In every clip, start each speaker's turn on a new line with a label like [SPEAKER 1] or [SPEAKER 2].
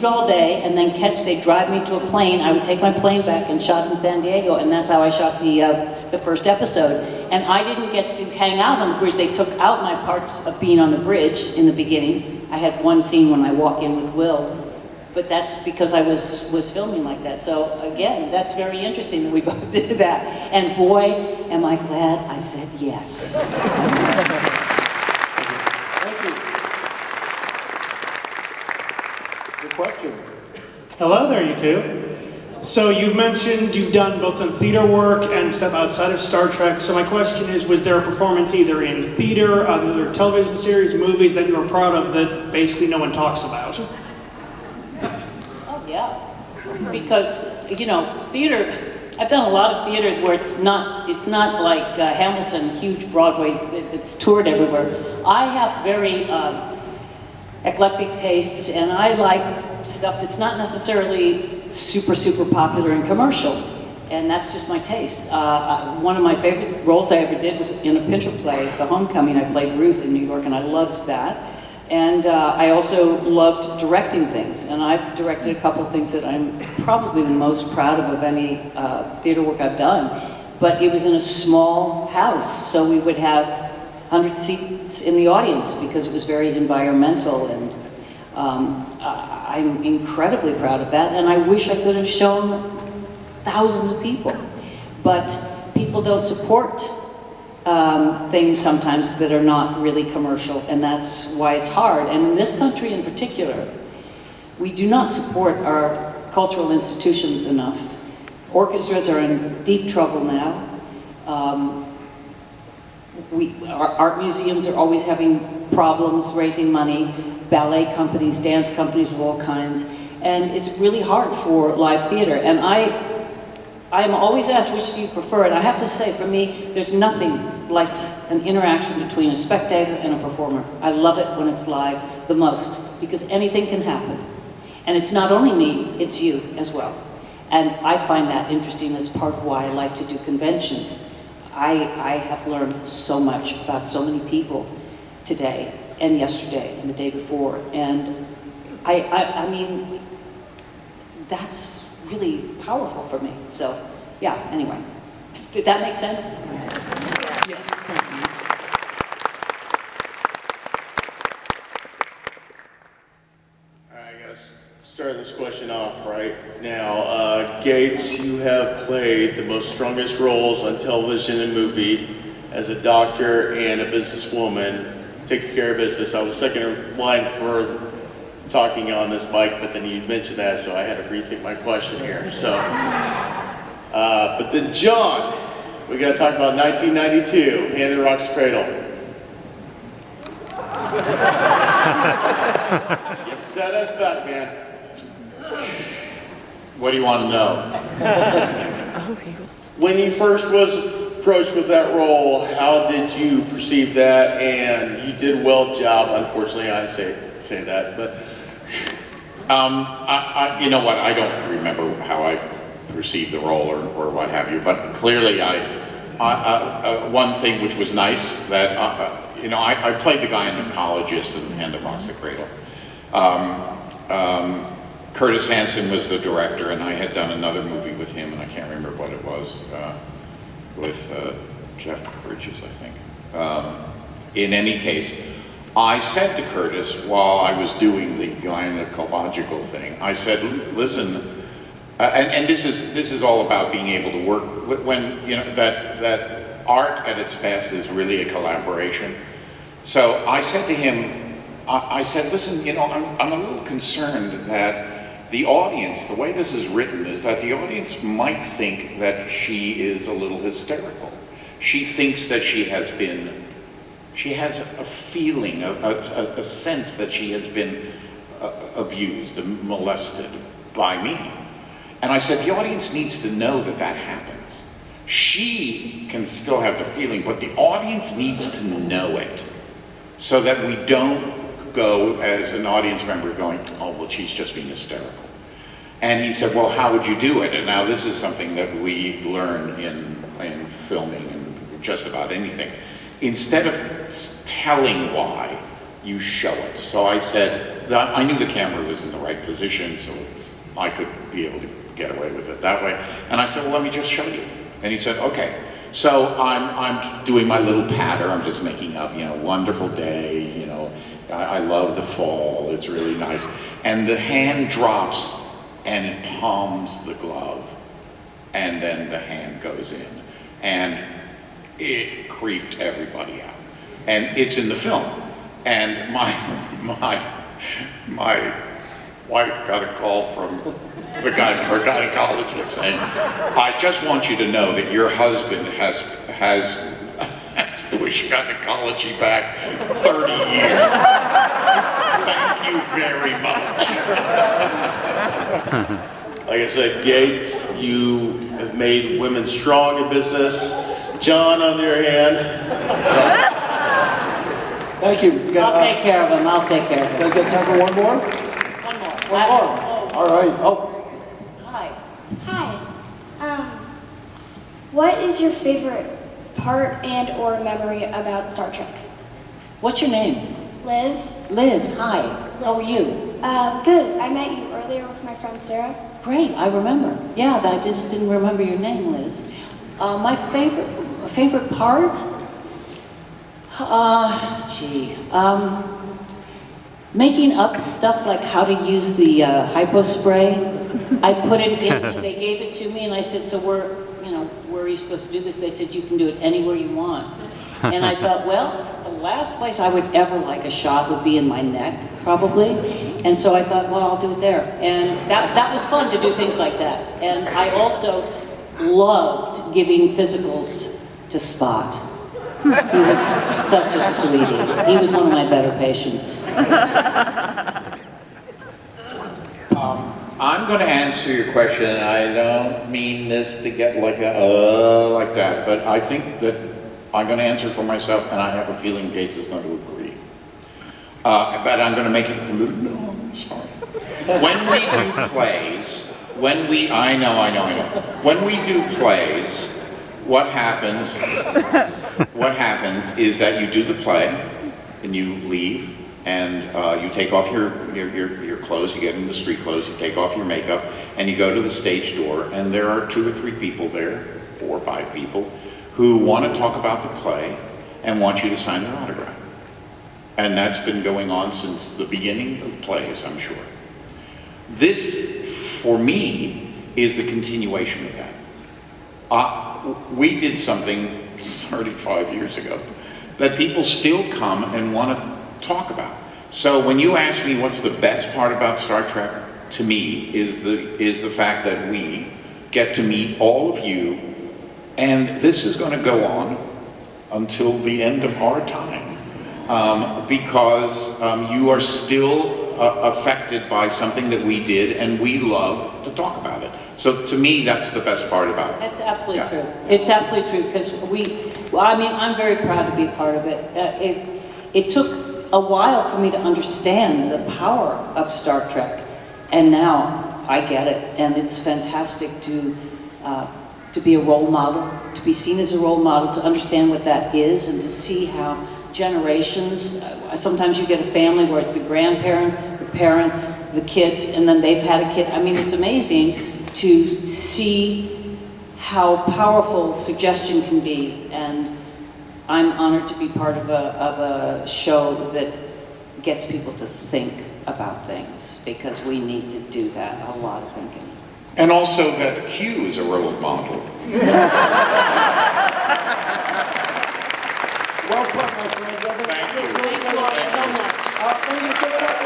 [SPEAKER 1] all day and then they'd drive me to a plane. I would take my plane back and shot in San Diego, and that's how I shot the first episode. And I didn't get to hang out on the bridge. They took out my parts of being on the bridge in the beginning. I had one scene when I walk in with Will, but that's because I was filming like that. So again, that's very interesting that we both did that. And boy, am I glad I said yes.
[SPEAKER 2] Thank you. Good question.
[SPEAKER 3] Hello there, you two. So you've mentioned you've done both in theater work and stuff outside of Star Trek. So my question is, was there a performance either in theater, other television series, movies that you were proud of that basically no one talks about?
[SPEAKER 1] Oh yeah, because you know, theater. I've done a lot of theater where it's not like Hamilton, huge Broadway. It's toured everywhere. I have very eclectic tastes, and I like stuff that's not necessarily super popular and commercial, and that's just my taste. One of my favorite roles I ever did was in a Pinter play, The Homecoming. I played Ruth in New York, and I loved that. And I also loved directing things, and I've directed a couple of things that I'm probably the most proud of any theater work I've done. But it was in a small house, so we would have 100 seats in the audience because it was very environmental, and I'm incredibly proud of that, and I wish I could have shown thousands of people. But people don't support things sometimes that are not really commercial, and that's why it's hard. And in this country in particular, we do not support our cultural institutions enough. Orchestras are in deep trouble now. Our art museums are always having problems raising money, ballet companies, dance companies of all kinds, and it's really hard for live theater. And I'm always asked, which do you prefer? And I have to say, for me, there's nothing like an interaction between a spectator and a performer. I love it when it's live the most, because anything can happen. And it's not only me, it's you as well. And I find that interesting. That's part of why I like to do conventions. I have learned so much about so many people today and yesterday and the day before. And I mean, that's really powerful for me. So yeah, anyway. Did that make sense? Yes, thank you.
[SPEAKER 4] I guess start this question off right now. Gates, you have played the most strongest roles on television and movie as a doctor and a businesswoman, taking care of business. I was second in line for talking on this mic, but then you mentioned that, so I had to rethink my question here. So, but then John, we got to talk about 1992, Hand in the Rock's Cradle. You set us back, man.
[SPEAKER 5] What do you want to know?
[SPEAKER 4] When you first was approached with that role, how did you perceive that? And you did a well job. Unfortunately, I say that, but
[SPEAKER 5] you know what? I don't remember how I perceived the role or what have you. But clearly, one thing which was nice that you know, I played the guy in The Colleges and The Rock's the Cradle. Curtis Hanson was the director, and I had done another movie with him, and I can't remember what it was, with Jeff Bridges, I think. In any case, I said to Curtis, while I was doing the gynecological thing, I said, listen, and this is all about being able to work, when, you know, that art at its best is really a collaboration. So I said to him, I said, listen, you know, I'm a little concerned that the audience, the way this is written, is that the audience might think that she is a little hysterical. She thinks that she has a feeling, a sense that she has been abused and molested by me. And I said, the audience needs to know that that happens. She can still have the feeling, but the audience needs to know it, so that we don't go as an audience member going, oh, well, she's just being hysterical. And he said, well, how would you do it? And now this is something that we learn in filming and just about anything. Instead of telling why, you show it. So I said, I knew the camera was in the right position, so I could be able to get away with it that way. And I said, well, let me just show you. And he said, okay. So I'm doing my little patter. I'm just making up, wonderful day, I love the fall. It's really nice. And the hand drops and it palms the glove. And then the hand goes in. And it creeped everybody out. And it's in the film. And my wife got a call from her gynecologist saying, I just want you to know that your husband has pushed gynecology back 30 years. Thank you very much.
[SPEAKER 4] Like I said, Gates, you have made women strong in business. John, on the other hand,
[SPEAKER 2] Thank you. You got,
[SPEAKER 1] I'll take care of him. I'll take care of
[SPEAKER 2] you
[SPEAKER 1] him.
[SPEAKER 2] guys got time for one more?
[SPEAKER 1] One more.
[SPEAKER 2] One
[SPEAKER 1] Last
[SPEAKER 2] more.
[SPEAKER 1] one.
[SPEAKER 2] All right. Oh,
[SPEAKER 1] Hi.
[SPEAKER 6] Hi. What is your favorite part and or memory about Star Trek?
[SPEAKER 1] What's your name?
[SPEAKER 6] Liv?
[SPEAKER 1] Liz. Hi. How are you?
[SPEAKER 6] Good. I met you earlier with my friend Sarah.
[SPEAKER 1] Great. I remember. Yeah, I just didn't remember your name, Liz. My favorite part? Making up stuff like how to use the hypo spray. I put it in and they gave it to me and I said, so where are you supposed to do this? They said, you can do it anywhere you want. And I thought, well, the last place I would ever like a shot would be in my neck, probably. And so I thought, well, I'll do it there. And that was fun to do things like that. And I also loved giving physicals to Spot. He was such a sweetie. He was one of my better patients.
[SPEAKER 5] I'm going to answer your question, and I don't mean this to get like like that, but I think that I'm going to answer for myself, and I have a feeling Gates is going to agree. But I'm going to make it, no, I'm sorry. When we do plays, I know. When we do plays, what happens is that you do the play, and you leave, and you take off your clothes, you get into the street clothes, you take off your makeup, and you go to the stage door, and there are 2 or 3 people there, 4 or 5 people, who want to talk about the play and want you to sign their autograph. And that's been going on since the beginning of plays, I'm sure. This, for me, is the continuation of that. We did something 35 years ago that people still come and want to talk about. So when you ask me what's the best part about Star Trek, to me, is the fact that we get to meet all of you, and this is going to go on until the end of our time, because you are still affected by something that we did, and we love to talk about it. So to me, that's the best part about it.
[SPEAKER 1] That's absolutely true. It's absolutely true, because I'm very proud to be a part of it. It took a while for me to understand the power of Star Trek, and now I get it, and it's fantastic to be a role model, to be seen as a role model, to understand what that is, and to see how generations, sometimes you get a family where it's the grandparent, the parent, the kids, and then they've had a kid. I mean, it's amazing to see how powerful suggestion can be, and I'm honored to be part of a show that gets people to think about things, because we need to do that, a lot of thinking.
[SPEAKER 5] And also that Q is a role model.
[SPEAKER 2] well put, my friend.
[SPEAKER 5] Thank you.
[SPEAKER 1] Thank you all so much.
[SPEAKER 2] Thank you so much.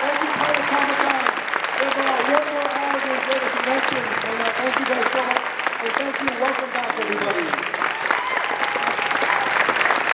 [SPEAKER 2] Thank you for the Comic-Con. There's one more hour to enjoy the convention. And thank you guys so much. And thank you. Welcome back, everybody.